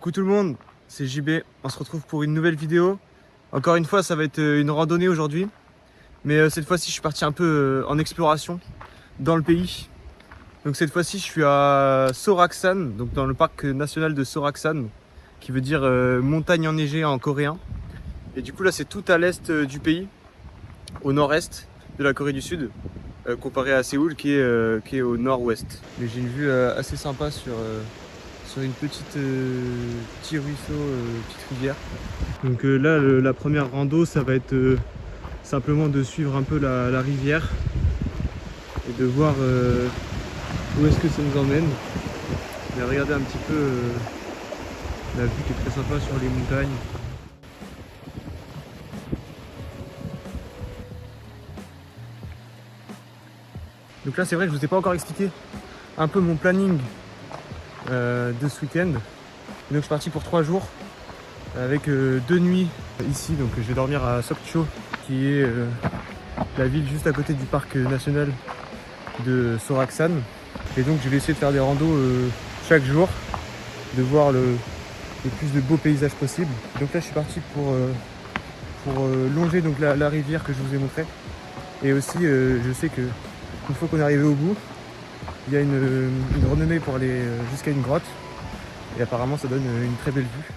Coucou tout le monde, c'est JB, on se retrouve pour une nouvelle vidéo. Encore une fois, ça va être une randonnée aujourd'hui. Mais cette fois-ci, je suis parti un peu en exploration dans le pays. Donc cette fois-ci, je suis à Soraksan, donc dans le parc national de Soraksan, qui veut dire montagne enneigée en coréen. Et du coup là, c'est tout à l'est du pays, au nord-est de la Corée du Sud, comparé à Séoul qui est au nord-ouest. Mais j'ai une vue assez sympa sur une petite petit ruisseau, petite rivière. Donc là, la première rando, ça va être simplement de suivre un peu la rivière et de voir où est-ce que ça nous emmène. Et regarder un petit peu la vue qui est très sympa sur les montagnes. Donc là, c'est vrai que je vous ai pas encore expliqué un peu mon planning de ce week-end. Donc je suis parti pour 3 jours avec 2 nuits ici. Donc je vais dormir à Sokcho, qui est la ville juste à côté du parc national de Soraksan. Et donc je vais essayer de faire des randos chaque jour, de voir le plus de beaux paysages possible. Donc là je suis parti pour longer donc la rivière que je vous ai montré. Et aussi je sais que une fois qu'on est arrivé au bout, il y a une renommée pour aller jusqu'à une grotte. Et apparemment ça donne une très belle vue.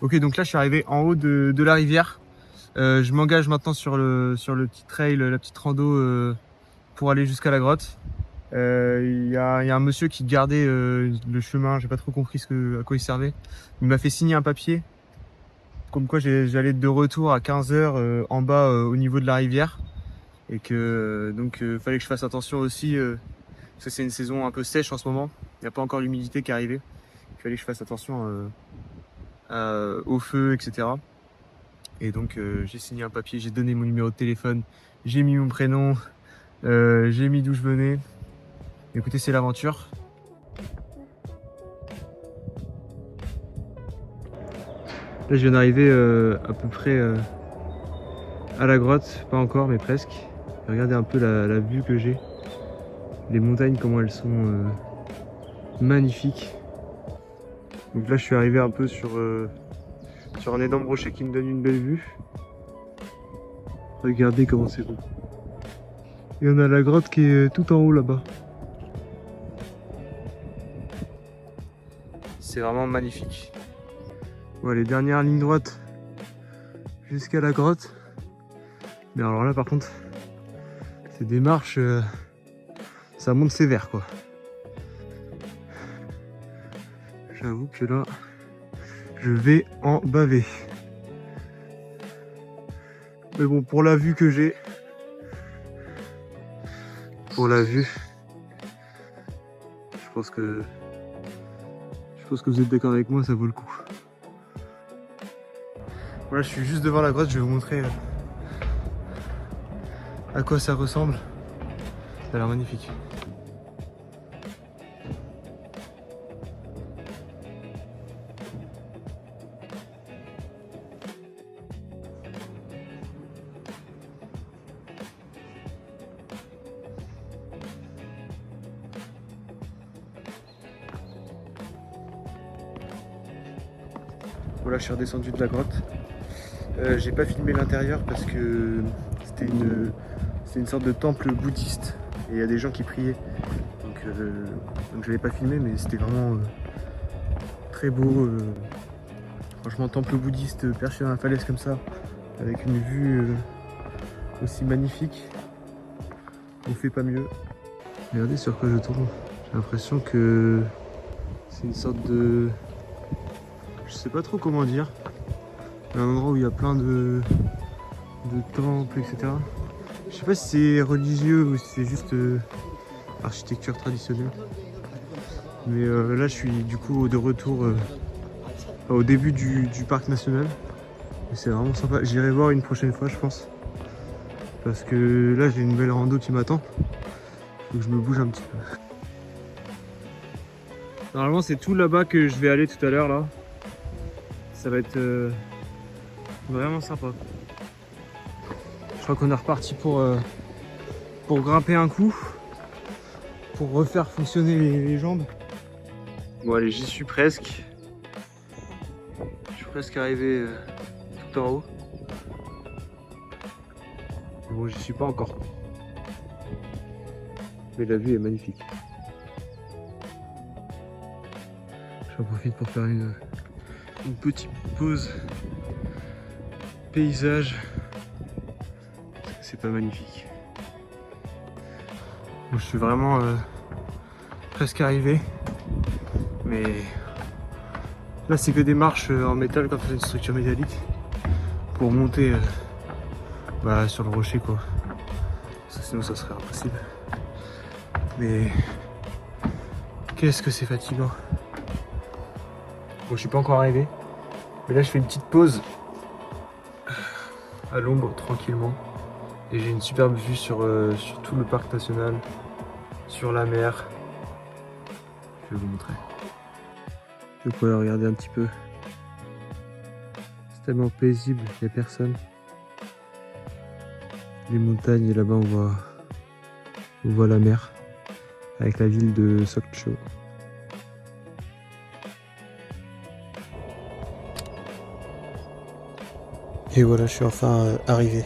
Ok, donc là je suis arrivé en haut de la rivière. Je m'engage maintenant sur le petit trail, la petite rando pour aller jusqu'à la grotte. Il y a un monsieur qui gardait le chemin, j'ai pas trop compris à quoi il servait. Il m'a fait signer un papier comme quoi j'allais être de retour à 15 h en bas au niveau de la rivière. Et que donc fallait que je fasse attention aussi, parce que c'est une saison un peu sèche en ce moment. Il n'y a pas encore l'humidité qui est arrivée. Il fallait que je fasse attention au feu, etc. Et donc j'ai signé un papier, j'ai donné mon numéro de téléphone, j'ai mis mon prénom, j'ai mis d'où je venais. Écoutez, c'est l'aventure. Là je viens d'arriver à peu près à la grotte, pas encore mais presque. Regardez un peu la vue que j'ai. Les montagnes, comment elles sont magnifiques. Donc là je suis arrivé un peu sur un énorme rocher qui me donne une belle vue. Regardez comment c'est beau. Et on a la grotte qui est tout en haut là-bas. C'est vraiment magnifique. Voilà, les dernières lignes droites jusqu'à la grotte. Mais alors là par contre, c'est des marches, ça monte sévère quoi. J'avoue que là, je vais en baver. Mais bon, pour la vue que j'ai, je pense que vous êtes d'accord avec moi, ça vaut le coup. Voilà, je suis juste devant la grotte, je vais vous montrer à quoi ça ressemble. Ça a l'air magnifique. Voilà, je suis redescendu de la grotte. J'ai pas filmé l'intérieur parce que c'était une sorte de temple bouddhiste et il y a des gens qui priaient. Donc je l'ai pas filmé, mais c'était vraiment très beau. Franchement, temple bouddhiste perché dans la falaise comme ça, avec une vue aussi magnifique. On fait pas mieux. Regardez sur quoi je tourne. J'ai l'impression que c'est une sorte de... Je sais pas trop comment dire. Il y a un endroit où il y a plein de temples, etc. Je sais pas si c'est religieux ou si c'est juste architecture traditionnelle. Mais là je suis du coup de retour au début du parc national. Et c'est vraiment sympa. J'irai voir une prochaine fois je pense. Parce que là j'ai une belle rando qui m'attend. Faut que je me bouge un petit peu. Normalement c'est tout là-bas que je vais aller tout à l'heure là. Ça va être vraiment sympa. Je crois qu'on est reparti pour grimper un coup. Pour refaire fonctionner les jambes. Bon allez, j'y suis presque. Je suis presque arrivé tout en haut. Bon, j'y suis pas encore. Mais la vue est magnifique. J'en profite pour faire une petite pause paysage. C'est pas magnifique. Bon, je suis vraiment presque arrivé. Mais là c'est que des marches en métal quand c'est une structure métallique. Pour monter sur le rocher quoi. Sinon ça serait impossible. Mais qu'est-ce que c'est fatigant. Bon, je suis pas encore arrivé. Mais là je fais une petite pause à l'ombre tranquillement. Et j'ai une superbe vue sur tout le parc national, sur la mer. Je vais vous montrer. Vous pouvez regarder un petit peu. C'est tellement paisible, il n'y a personne. Les montagnes et là-bas on voit la mer avec la ville de Sokcho. Et voilà, je suis enfin arrivé.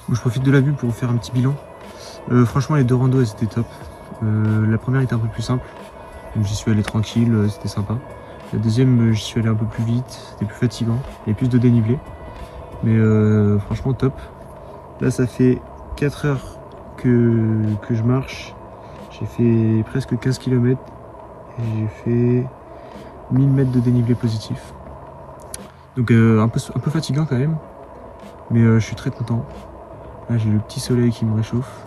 Bon, je profite de la vue pour faire un petit bilan. Franchement les deux randos elles étaient top. La première était un peu plus simple, donc j'y suis allé tranquille, c'était sympa. La deuxième j'y suis allé un peu plus vite, c'était plus fatigant, il y a plus de dénivelé. Mais franchement top. Là ça fait 4 heures que je marche. J'ai fait presque 15 km et j'ai fait 1000 mètres de dénivelé positif. Donc un peu fatigant quand même, mais je suis très content. Là j'ai le petit soleil qui me réchauffe.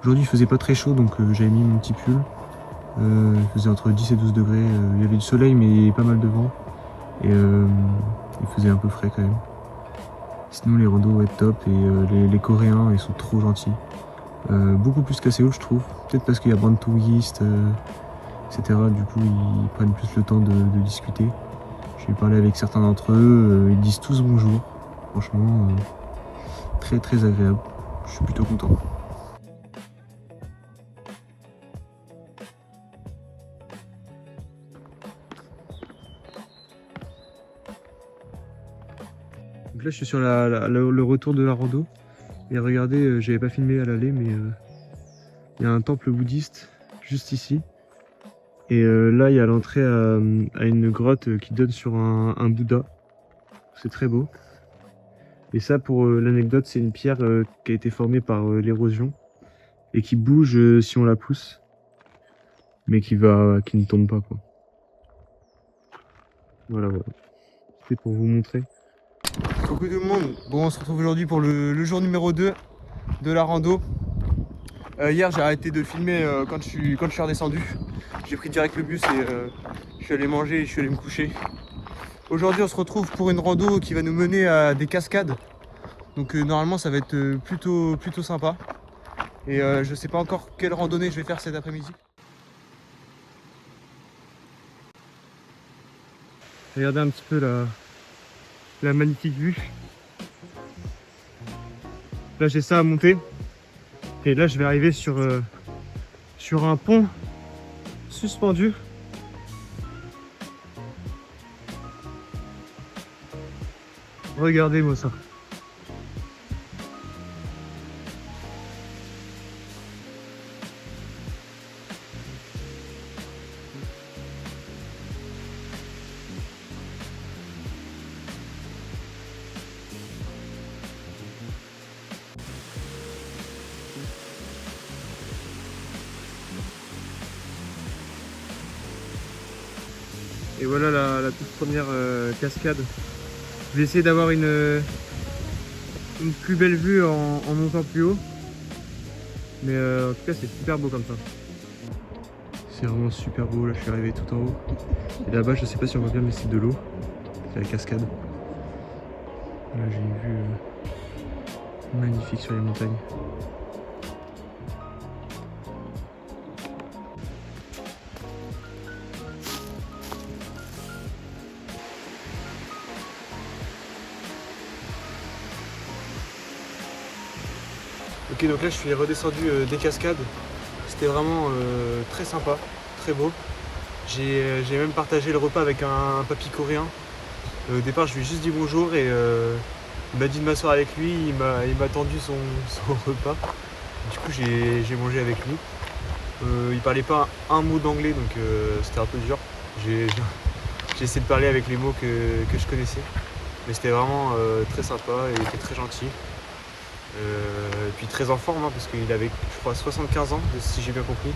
Aujourd'hui il faisait pas très chaud donc j'avais mis mon petit pull. Il faisait entre 10 et 12 degrés. Il y avait du soleil mais pas mal de vent. Et il faisait un peu frais quand même. Sinon les randos vont être top et les Coréens ils sont trop gentils. Beaucoup plus qu'à Séoul je trouve. Peut-être parce qu'il y a moins de touristes, etc. Du coup ils prennent plus le temps de discuter. J'ai parlé avec certains d'entre eux, ils disent tous bonjour. Franchement très très agréable. Je suis plutôt content. Donc là je suis sur le retour de la rando et regardez, j'avais pas filmé à l'aller mais il y a un temple bouddhiste juste ici et là il y a l'entrée à une grotte qui donne sur un Bouddha. C'est très beau. Et ça pour l'anecdote c'est une pierre qui a été formée par l'érosion et qui bouge si on la pousse mais qui ne tombe pas quoi. Voilà. C'est pour vous montrer. Coucou tout le monde, bon on se retrouve aujourd'hui pour le jour numéro 2 de la rando. Hier j'ai arrêté de filmer quand je suis redescendu. J'ai pris direct le bus et je suis allé manger et je suis allé me coucher. Aujourd'hui on se retrouve pour une rando qui va nous mener à des cascades. Donc normalement ça va être plutôt sympa. Et je sais pas encore quelle randonnée je vais faire cet après-midi. Regardez un petit peu la magnifique vue. Là j'ai ça à monter. Et là je vais arriver sur un pont suspendu. Regardez-moi ça. Et voilà la toute première cascade. Je vais essayer d'avoir une plus belle vue en montant plus haut. Mais en tout cas c'est super beau comme ça. C'est vraiment super beau, là je suis arrivé tout en haut. Et là-bas je sais pas si on voit bien mais c'est de l'eau. C'est la cascade. Là j'ai une vue magnifique sur les montagnes. Ok, donc là je suis redescendu des cascades. C'était vraiment très sympa, très beau. J'ai même partagé le repas avec un papy coréen. Au départ, je lui ai juste dit bonjour et il m'a dit de m'asseoir avec lui. Il m'a tendu son repas. Du coup, j'ai mangé avec lui. Il parlait pas un mot d'anglais, donc c'était un peu dur. J'ai essayé de parler avec les mots que je connaissais. Mais c'était vraiment très sympa et il était très gentil. Et puis très en forme, hein, parce qu'il avait, je crois, 75 ans, si j'ai bien compris.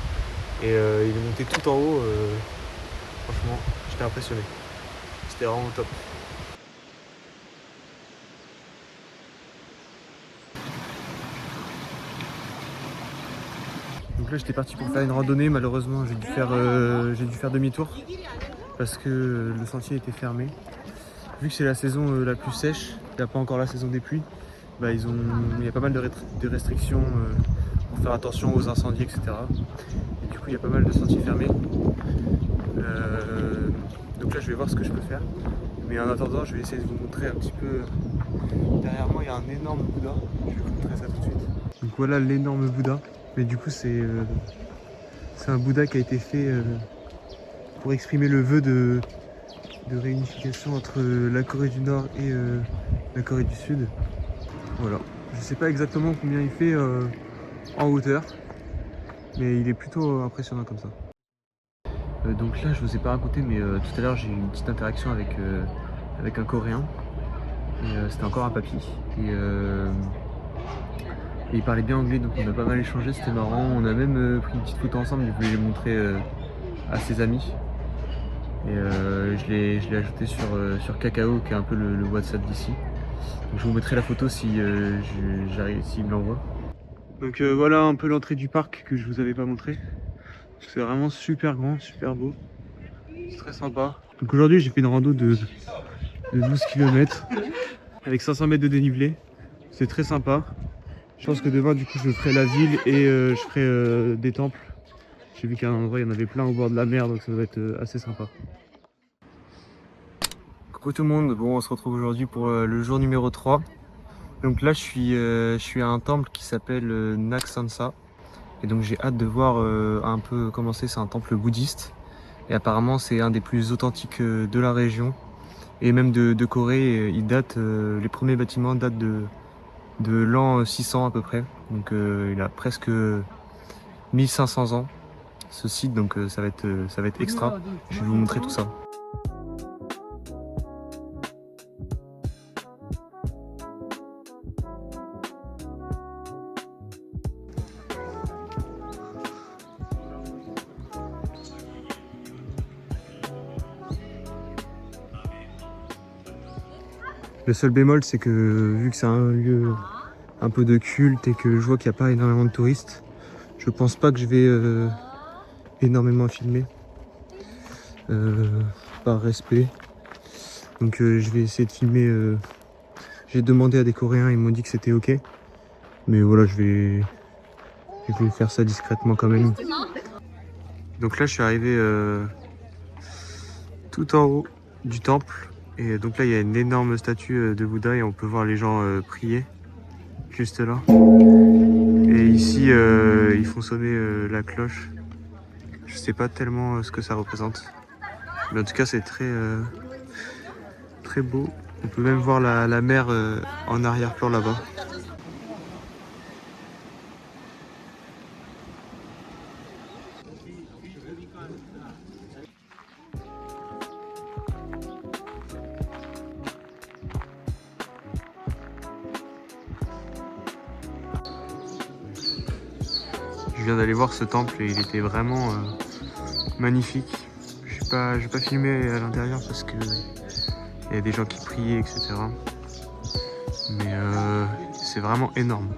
Et il est monté tout en haut. Franchement, j'étais impressionné. C'était vraiment top. Donc là j'étais parti pour faire une randonnée, malheureusement j'ai dû faire demi-tour parce que le sentier était fermé. Vu que c'est la saison la plus sèche, il n'y a pas encore la saison des pluies, bah, il y a pas mal de restrictions pour faire attention aux incendies, etc. Et du coup il y a pas mal de sentiers fermés. Donc là je vais voir ce que je peux faire. Mais en attendant je vais essayer de vous montrer un petit peu. Derrière moi il y a un énorme Bouddha, je vais vous montrer ça tout de suite. Donc voilà l'énorme Bouddha. Mais du coup c'est un Bouddha qui a été fait pour exprimer le vœu de réunification entre la Corée du Nord et la Corée du Sud. Voilà. Je sais pas exactement combien il fait en hauteur, mais il est plutôt impressionnant comme ça. Donc là je vous ai pas raconté, mais tout à l'heure j'ai eu une petite interaction avec un Coréen. Et c'était encore un papy. Et il parlait bien anglais, donc on a pas mal échangé, c'était marrant. On a même pris une petite photo ensemble, il voulait les montrer à ses amis. Et je l'ai ajouté sur Kakao, qui est un peu le WhatsApp d'ici. Donc je vous mettrai la photo si s'il me l'envoie. Donc voilà un peu l'entrée du parc que je vous avais pas montré. C'est vraiment super grand, super beau. C'est très sympa. Donc aujourd'hui j'ai fait une rando de 12 km avec 500 mètres de dénivelé. C'est très sympa. Je pense que demain du coup je ferai la ville et je ferai des temples. J'ai vu qu'à un endroit il y en avait plein au bord de la mer, donc ça doit être assez sympa. Coucou tout le monde, bon on se retrouve aujourd'hui pour le jour numéro 3. Donc là je suis à un temple qui s'appelle Naksansa. Et donc j'ai hâte de voir un peu comment c'est un temple bouddhiste. Et apparemment c'est un des plus authentiques de la région. Et même de Corée, les premiers bâtiments datent de l'an 600 à peu près. Donc il a presque 1500 ans ce site, donc ça va être extra. Je vais vous montrer tout ça. Le seul bémol, c'est que vu que c'est un lieu un peu de culte et que je vois qu'il n'y a pas énormément de touristes, je pense pas que je vais énormément filmer par respect. Donc je vais essayer de filmer. J'ai demandé à des Coréens, ils m'ont dit que c'était ok. Mais voilà, je vais faire ça discrètement quand même. Donc là, je suis arrivé tout en haut du temple. Et donc là, il y a une énorme statue de Bouddha et on peut voir les gens prier juste là. Et ici, ils font sonner la cloche. Je sais pas tellement ce que ça représente. Mais en tout cas, c'est très beau. On peut même voir la mer en arrière-plan là-bas. Je viens d'aller voir ce temple et il était vraiment magnifique. Je vais pas filmer à l'intérieur parce que il y a des gens qui priaient, etc. Mais c'est vraiment énorme.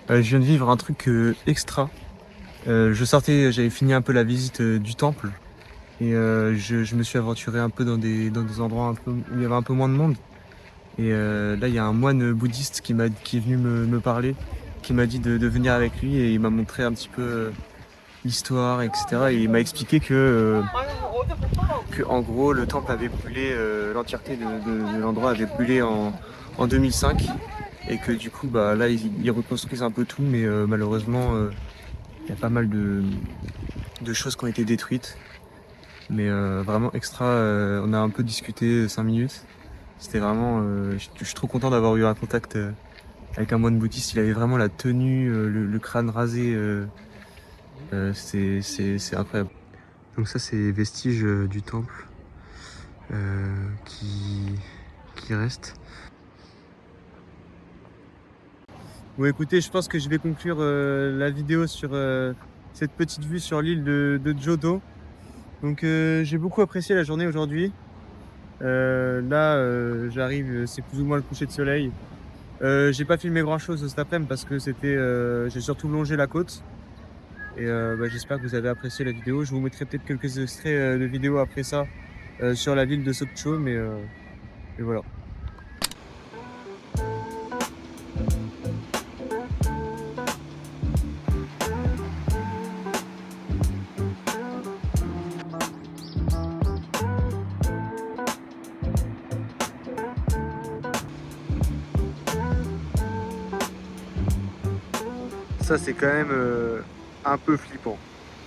Je viens de vivre un truc extra. J'avais fini un peu la visite du temple et je me suis aventuré un peu dans des endroits un peu, où il y avait un peu moins de monde. Et là, il y a un moine bouddhiste qui est venu me parler, qui m'a dit de venir avec lui et il m'a montré un petit peu l'histoire, etc. Et il m'a expliqué que en gros, le temple avait brûlé, l'entièreté de l'endroit avait brûlé en 2005 et que du coup, bah, là, ils reconstruisent un peu tout, mais malheureusement, il y a pas mal de choses qui ont été détruites. Mais vraiment extra, on a un peu discuté 5 minutes. C'était vraiment, je suis trop content d'avoir eu un contact avec un moine bouddhiste. Il avait vraiment la tenue, le crâne rasé. C'est incroyable. Donc ça, c'est vestiges du temple qui reste. Bon, écoutez, je pense que je vais conclure la vidéo sur cette petite vue sur l'île de Jodo. Donc j'ai beaucoup apprécié la journée aujourd'hui. Là, j'arrive, c'est plus ou moins le coucher de soleil. J'ai pas filmé grand chose cet après-midi parce que j'ai surtout longé la côte. Et bah, j'espère que vous avez apprécié la vidéo. Je vous mettrai peut-être quelques extraits de vidéos après ça sur la ville de Sokcho, mais voilà. Ça, c'est quand même un peu flippant.